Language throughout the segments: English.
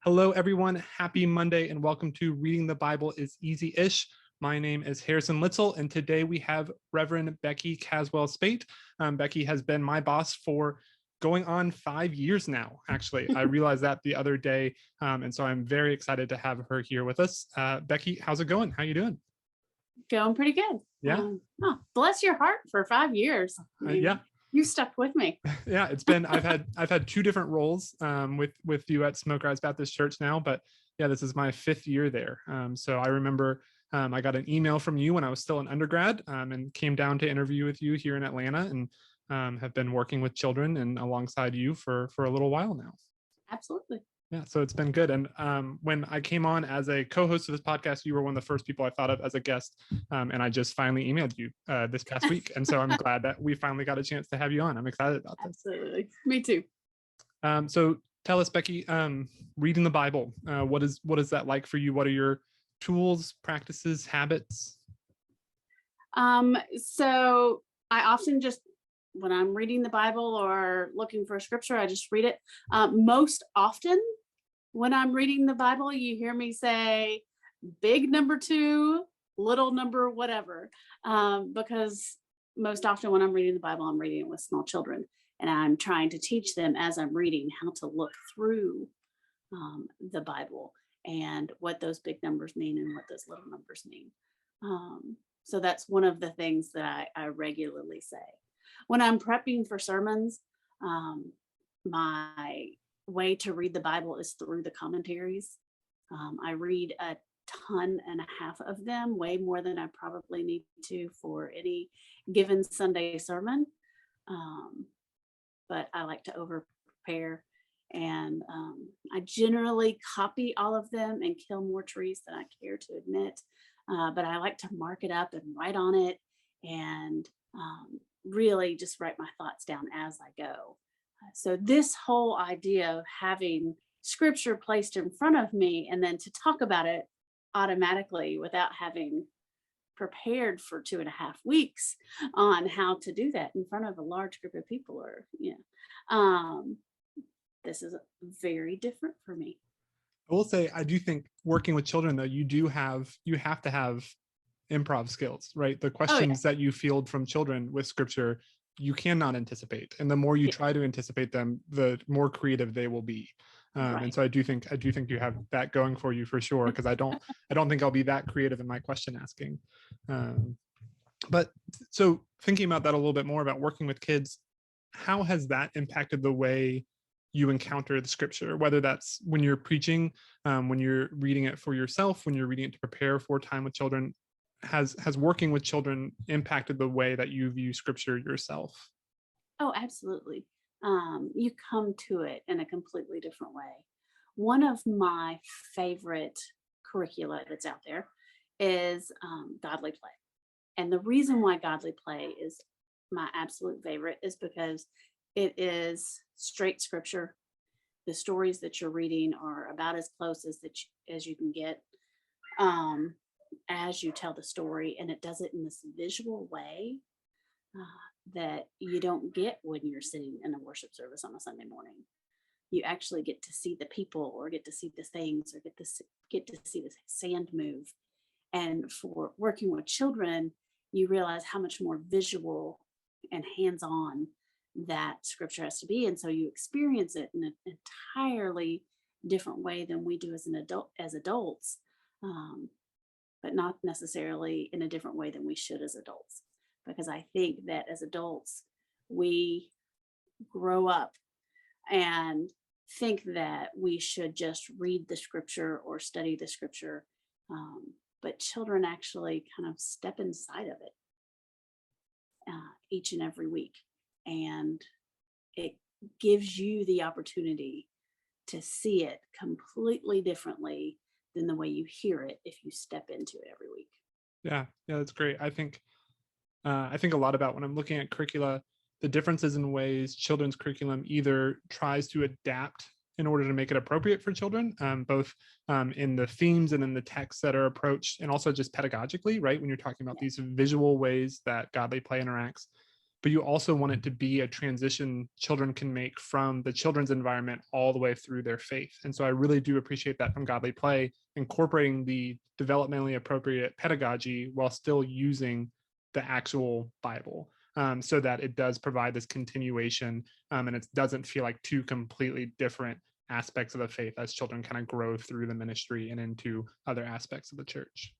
Hello, everyone. Happy Monday and welcome to Reading the Bible is Easy-ish. My name is Harrison Litzel, and today we have Reverend Becky Caswell-Speight. Becky has been my boss for going on 5 years now, actually. I realized that the other day, and so I'm very excited to have her here with us. Becky, how's it going? How you doing? Going pretty good. Yeah. Bless your heart for 5 years. Yeah. You stuck with me. Yeah, it's been I've had two different roles with you at Smoke Rise Baptist Church now, but yeah, this is my 5th year there. So I remember I got an email from you when I was still an undergrad and came down to interview with you here in Atlanta, and have been working with children and alongside you for a little while now. Absolutely. Yeah, so it's been good. And when I came on as a co-host of this podcast, you were one of the first people I thought of as a guest. And I just finally emailed you this past week. And so I'm glad that we finally got a chance to have you on. I'm excited about this. Absolutely. Me too. So tell us, Becky, reading the Bible, what is that like for you? What are your tools, practices, habits? So I often just, when I'm reading the Bible or looking for a scripture, I just read it. Most often when I'm reading the Bible, you hear me say big number 2, little number whatever, because most often when I'm reading the Bible, I'm reading it with small children, and I'm trying to teach them as I'm reading how to look through the Bible and what those big numbers mean and what those little numbers mean. So that's one of the things that I regularly say. When I'm prepping for sermons, my way to read the Bible is through the commentaries. I read a ton and a half of them, way more than I probably need to for any given Sunday sermon. But I like to over prepare, and I generally copy all of them and kill more trees than I care to admit. But I like to mark it up and write on it, and really just write my thoughts down as I go. So this whole idea of having scripture placed in front of me and then to talk about it automatically without having prepared for 2.5 weeks on how to do that in front of a large group of people, or this is very different for me. I will say, I do think working with children, though, you have to have improv skills, right? The questions that you field from children with scripture, you cannot anticipate, and the more you try to anticipate them, the more creative they will be. Right. And so I do think you have that going for you for sure, because I don't think I'll be that creative in my question asking. But so thinking about that a little bit more, about working with kids, how has that impacted the way you encounter the scripture, whether that's when you're preaching, when you're reading it for yourself, when you're reading it to prepare for time with children? Has working with children impacted the way that you view scripture yourself? Oh, absolutely. You come to it in a completely different way. One of my favorite curricula that's out there is Godly Play. And the reason why Godly Play is my absolute favorite is because it is straight scripture. The stories that you're reading are about as close as you can get as you tell the story, and it does it in this visual way that you don't get when you're sitting in a worship service on a Sunday morning. You actually get to see the people, or get to see the things, or get to see the sand move. And for working with children, you realize how much more visual and hands-on that scripture has to be, and so you experience it in an entirely different way than we do as adults, but not necessarily in a different way than we should as adults. Because I think that as adults, we grow up and think that we should just read the scripture or study the scripture, but children actually kind of step inside of it each and every week, and it gives you the opportunity to see it completely differently than the way you hear it if you step into it every week. Yeah, that's great. I think a lot about when I'm looking at curricula, the differences in ways children's curriculum either tries to adapt in order to make it appropriate for children, both in the themes and in the texts that are approached, and also just pedagogically, right? When you're talking about these visual ways that Godly Play interacts but you also want it to be a transition children can make from the children's environment all the way through their faith. And so I really do appreciate that from Godly Play, incorporating the developmentally appropriate pedagogy while still using the actual Bible, so that it does provide this continuation, and it doesn't feel like two completely different aspects of the faith as children kind of grow through the ministry and into other aspects of the church.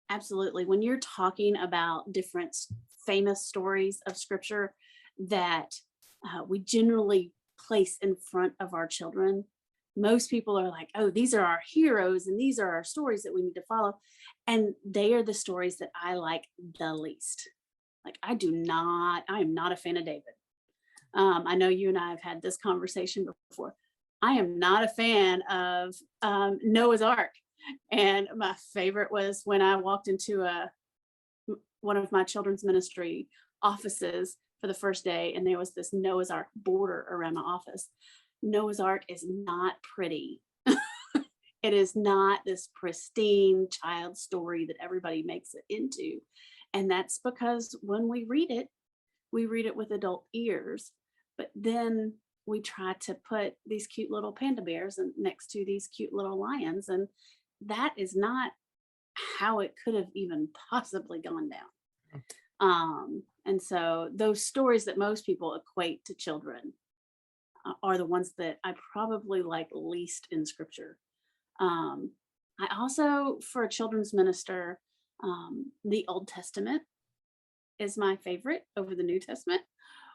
Absolutely. When you're talking about different famous stories of scripture that we generally place in front of our children, most people are like, oh, these are our heroes and these are our stories that we need to follow. And they are the stories that I like the least. Like, I am not a fan of David. I know you and I have had this conversation before. I am not a fan of Noah's Ark. And my favorite was when I walked into one of my children's ministry offices for the first day, and there was this Noah's Ark border around my office. Noah's Ark is not pretty. It is not this pristine child story that everybody makes it into. And that's because when we read it with adult ears, but then we try to put these cute little panda bears next to these cute little lions. And that is not how it could have even possibly gone down. And so those stories that most people equate to children are the ones that I probably like least in scripture. I also, for a children's minister, the Old Testament is my favorite over the New Testament,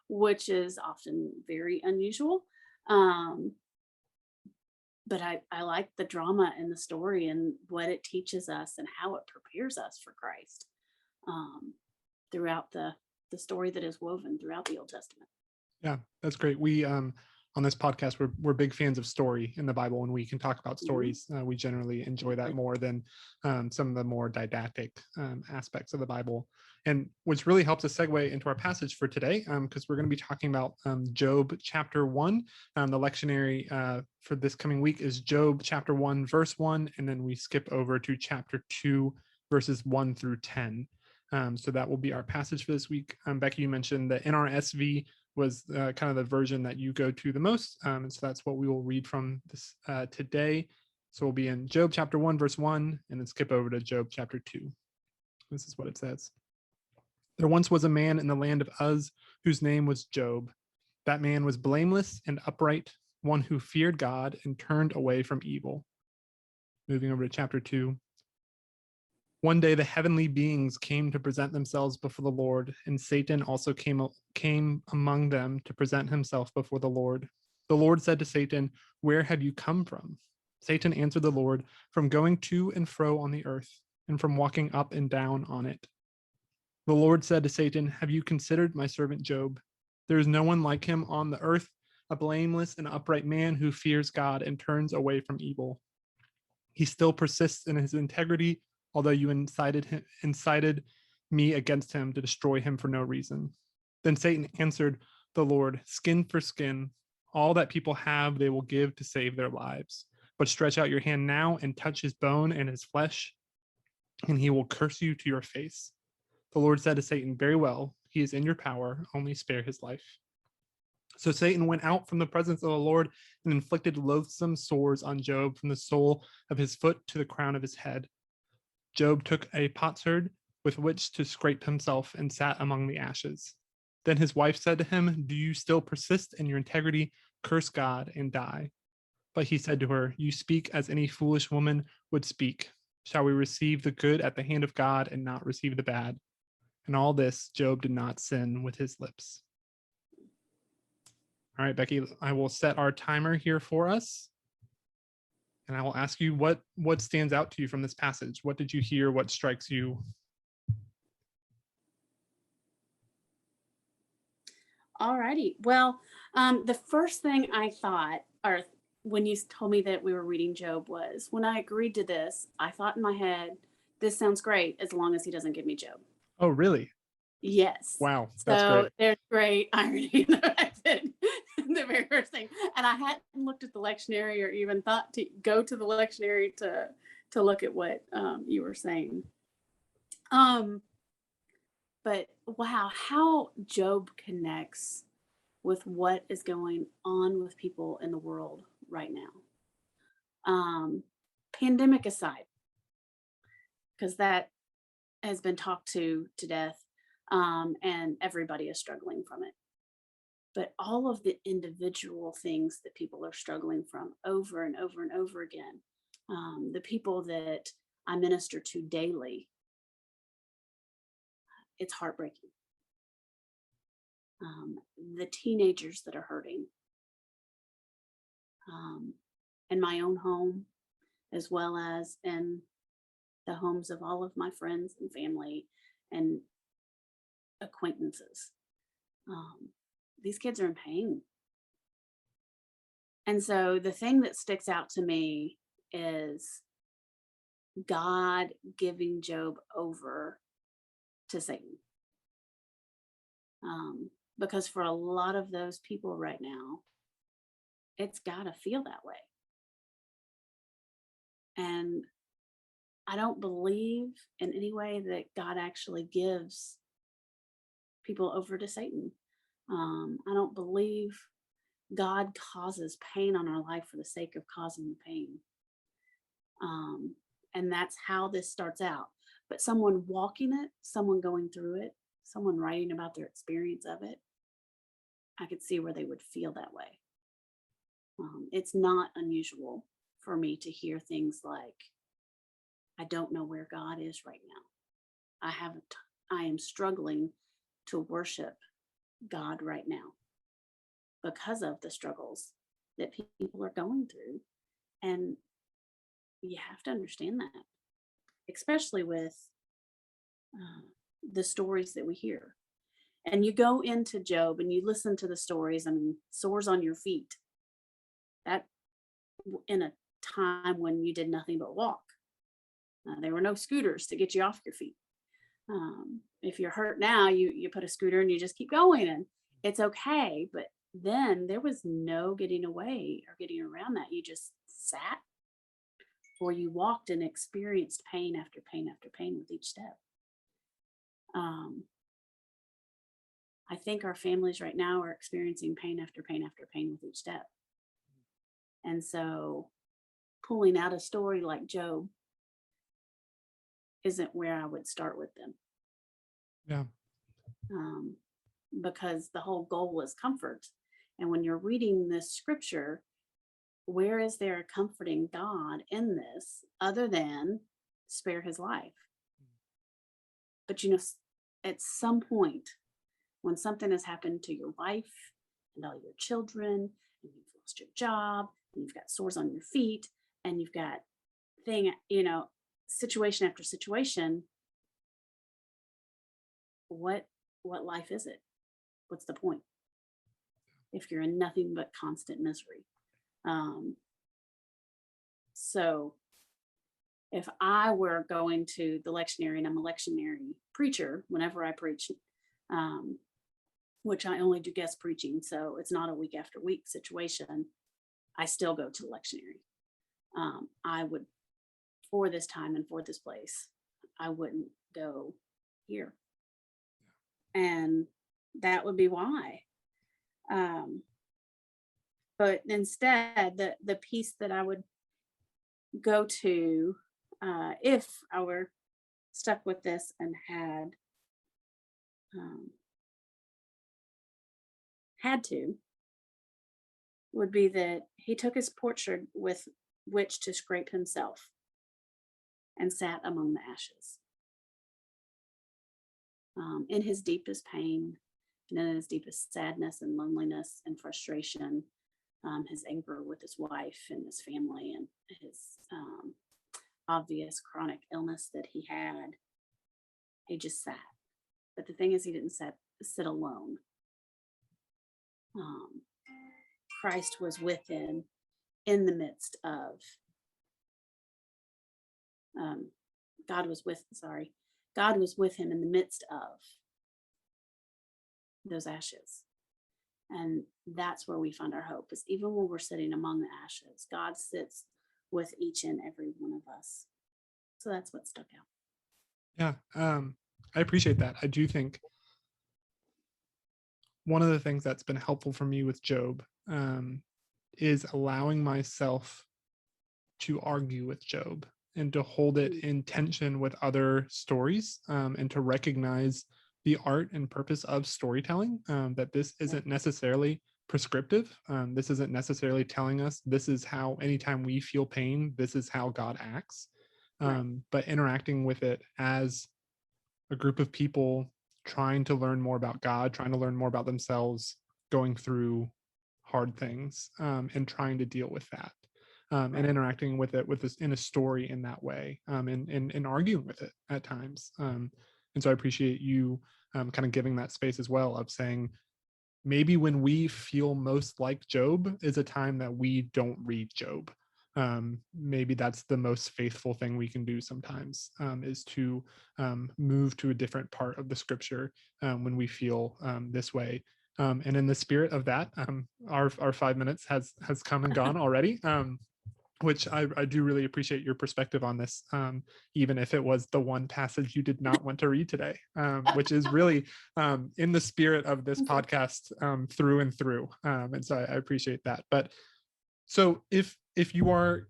which is often very unusual. But I like the drama and the story and what it teaches us and how it prepares us for Christ throughout the story that is woven throughout the Old Testament. Yeah, that's great. We on this podcast, we're big fans of story in the Bible, and we can talk about stories. We generally enjoy that more than some of the more didactic aspects of the Bible. And which really helps us segue into our passage for today, because we're going to be talking about Job chapter 1. The lectionary for this coming week is Job chapter 1, verse 1, and then we skip over to chapter 2, verses 1 through 10. So that will be our passage for this week. Becky, you mentioned the NRSV was kind of the version that you go to the most. And so that's what we will read from this today. So we'll be in Job chapter 1, verse 1, and then skip over to Job chapter 2. This is what it says. There once was a man in the land of Uz whose name was Job. That man was blameless and upright, one who feared God and turned away from evil. Moving over to chapter 2. One day the heavenly beings came to present themselves before the Lord, and Satan also came among them to present himself before the Lord. The Lord said to Satan, "Where have you come from?" Satan answered the Lord, "From going to and fro on the earth, and from walking up and down on it." The Lord said to Satan, "Have you considered my servant Job? There is no one like him on the earth, a blameless and upright man who fears God and turns away from evil. He still persists in his integrity, although you incited me against him to destroy him for no reason." Then Satan answered the Lord, "Skin for skin, all that people have they will give to save their lives. But stretch out your hand now and touch his bone and his flesh, and he will curse you to your face." The Lord said to Satan, "Very well, he is in your power, only spare his life." So Satan went out from the presence of the Lord and inflicted loathsome sores on Job from the sole of his foot to the crown of his head. Job took a potsherd with which to scrape himself and sat among the ashes. Then his wife said to him, "Do you still persist in your integrity? Curse God and die." But he said to her, "You speak as any foolish woman would speak. Shall we receive the good at the hand of God and not receive the bad?" And all this, Job did not sin with his lips. All right, Becky, I will set our timer here for us. And I will ask you what stands out to you from this passage. What did you hear? What strikes you? All righty. Well, the first thing I thought, or when you told me that we were reading Job, was when I agreed to this, I thought in my head, this sounds great as long as he doesn't give me Job. Oh, really? Yes. Wow, that's So great. there's great irony in the very first thing. And I hadn't looked at the lectionary or even thought to go to the lectionary to look at what you were saying. But wow, how Job connects with what is going on with people in the world right now. Pandemic aside, because that has been talked to death, and everybody is struggling from it. But all of the individual things that people are struggling from over and over and over again, the people that I minister to daily, it's heartbreaking. The teenagers that are hurting, um, in my own home, as well as in the homes of all of my friends and family and acquaintances. Um, these kids are in pain. And so the thing that sticks out to me is God giving Job over to Satan. Because for a lot of those people right now, it's got to feel that way. And I don't believe in any way that God actually gives people over to Satan. I don't believe God causes pain on our life for the sake of causing the pain. And that's how this starts out. But someone walking it, someone going through it, someone writing about their experience of it, I could see where they would feel that way. It's not unusual for me to hear things like, I don't know where God is right now. I am struggling to worship God right now because of the struggles that people are going through. And you have to understand that, especially with the stories that we hear. And you go into Job and you listen to the stories. I mean, sores on your feet. That in a time when you did nothing but walk. There were no scooters to get you off your feet. If you're hurt now, you put a scooter and you just keep going, and it's okay. But then there was no getting away or getting around that. You just sat, or you walked and experienced pain after pain after pain with each step. I think our families right now are experiencing pain after pain after pain with each step. And so pulling out a story like Job isn't where I would start with them. Yeah. Because the whole goal is comfort. And when you're reading this scripture, where is there a comforting God in this other than spare his life? But at some point, when something has happened to your wife and all your children, and you've lost your job, and you've got sores on your feet, and you've got situation after situation, what life is it? What's the point if you're in nothing but constant misery? So if I were going to the lectionary, and I'm a lectionary preacher whenever I preach, which I only do guest preaching, so it's not a week after week situation, I still go to the lectionary. I would, for this time and for this place, I wouldn't go here. And that would be why. But instead, the piece that I would go to, if I were stuck with this and had to, would be that he took his portrait with which to scrape himself and sat among the ashes. In his deepest pain and in his deepest sadness and loneliness and frustration, his anger with his wife and his family, and his obvious chronic illness that he had, he just sat. But the thing is, he didn't sit alone. Christ was with him in the midst of, God was with him in the midst of those ashes. And that's where we find our hope, is even when we're sitting among the ashes, God sits with each and every one of us. So that's what stuck out. Yeah. I appreciate that. I do think one of the things that's been helpful for me with Job is allowing myself to argue with Job and to hold it in tension with other stories, and to recognize the art and purpose of storytelling, that this isn't necessarily prescriptive. This isn't necessarily telling us this is how, anytime we feel pain, this is how God acts. But interacting with it as a group of people trying to learn more about God, trying to learn more about themselves, going through hard things, and trying to deal with that. And interacting with it with this in a story in that way, and arguing with it at times. And so I appreciate you kind of giving that space as well, of saying maybe when we feel most like Job is a time that we don't read Job. Maybe that's the most faithful thing we can do sometimes, is to move to a different part of the scripture when we feel this way. And in the spirit of that, our 5 minutes has come and gone already. Which I do really appreciate your perspective on this, even if it was the one passage you did not want to read today, which is really in the spirit of this podcast through and through. And so I appreciate that. But so if you are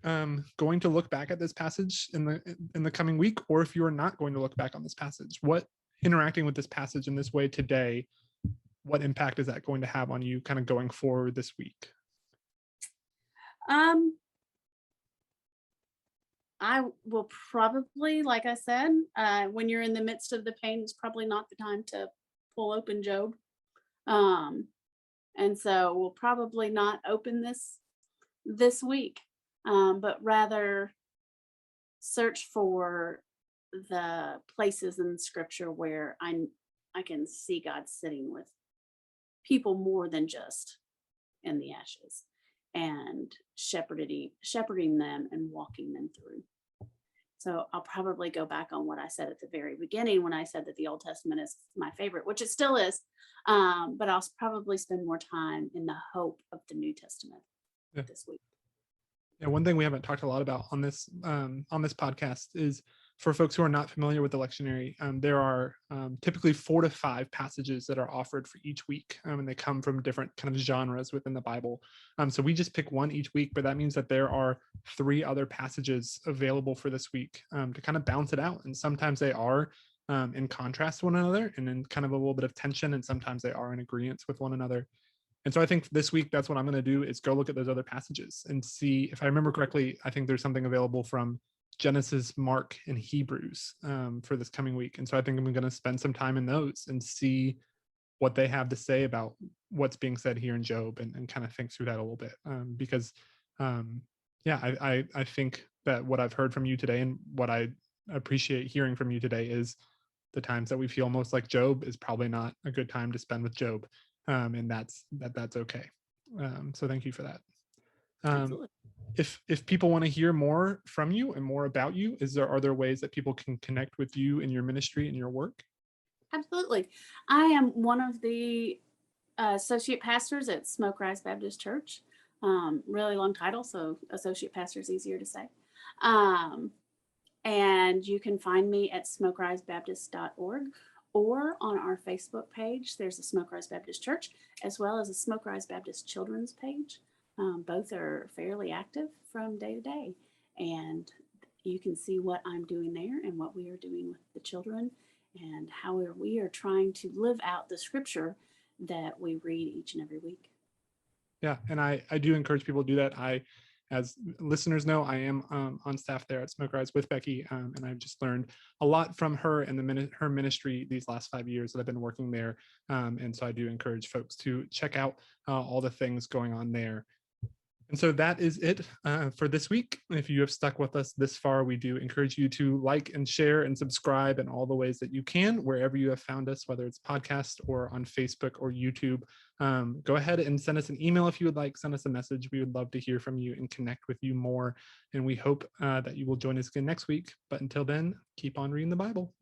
going to look back at this passage in the coming week, or if you are not going to look back on this passage, what interacting with this passage in this way today, what impact is that going to have on you kind of going forward this week? I will probably, like I said, when you're in the midst of the pain, it's probably not the time to pull open Job. And so we'll probably not open this week, but rather search for the places in scripture where I can see God sitting with people more than just in the ashes, and shepherding them and walking them through. So I'll probably go back on what I said at the very beginning when I said that the Old Testament is my favorite, which it still is. But I'll probably spend more time in the hope of the New Testament this week. Yeah, one thing we haven't talked a lot about on this podcast is, for folks who are not familiar with the lectionary, there are typically 4 to 5 passages that are offered for each week, and they come from different kind of genres within the Bible. So we just pick one each week, but that means that there are 3 other passages available for this week to kind of bounce it out. And sometimes they are in contrast to one another and in kind of a little bit of tension, and sometimes they are in agreement with one another. And so I think this week, that's what I'm going to do, is go look at those other passages and see, if I remember correctly, I think there's something available from Genesis, Mark, and Hebrews for this coming week. And so I think I'm going to spend some time in those and see what they have to say about what's being said here in Job, and kind of think through that a little bit. Because I think that what I've heard from you today, and what I appreciate hearing from you today, is the times that we feel most like Job is probably not a good time to spend with Job. And that's okay. So thank you for that. If people want to hear more from you and more about you, are there ways that people can connect with you in your ministry and your work? Absolutely. I am one of the associate pastors at Smoke Rise Baptist Church. Really long title, so associate pastor is easier to say. And you can find me at smokerisebaptist.org, or on our Facebook page. There's a Smoke Rise Baptist Church, as well as a Smoke Rise Baptist Children's page. Both are fairly active from day to day, and you can see what I'm doing there and what we are doing with the children, and how we are trying to live out the scripture that we read each and every week. Yeah, and I do encourage people to do that. As listeners know, I am on staff there at Smoke Rise with Becky, and I've just learned a lot from her and her ministry these last 5 years that I've been working there. And so I do encourage folks to check out all the things going on there. And so that is it for this week. If you have stuck with us this far, we do encourage you to like and share and subscribe in all the ways that you can, wherever you have found us, whether it's podcast or on Facebook or YouTube. Go ahead and send us an email if you would like. Send us a message. We would love to hear from you and connect with you more. And we hope that you will join us again next week. But until then, keep on reading the Bible.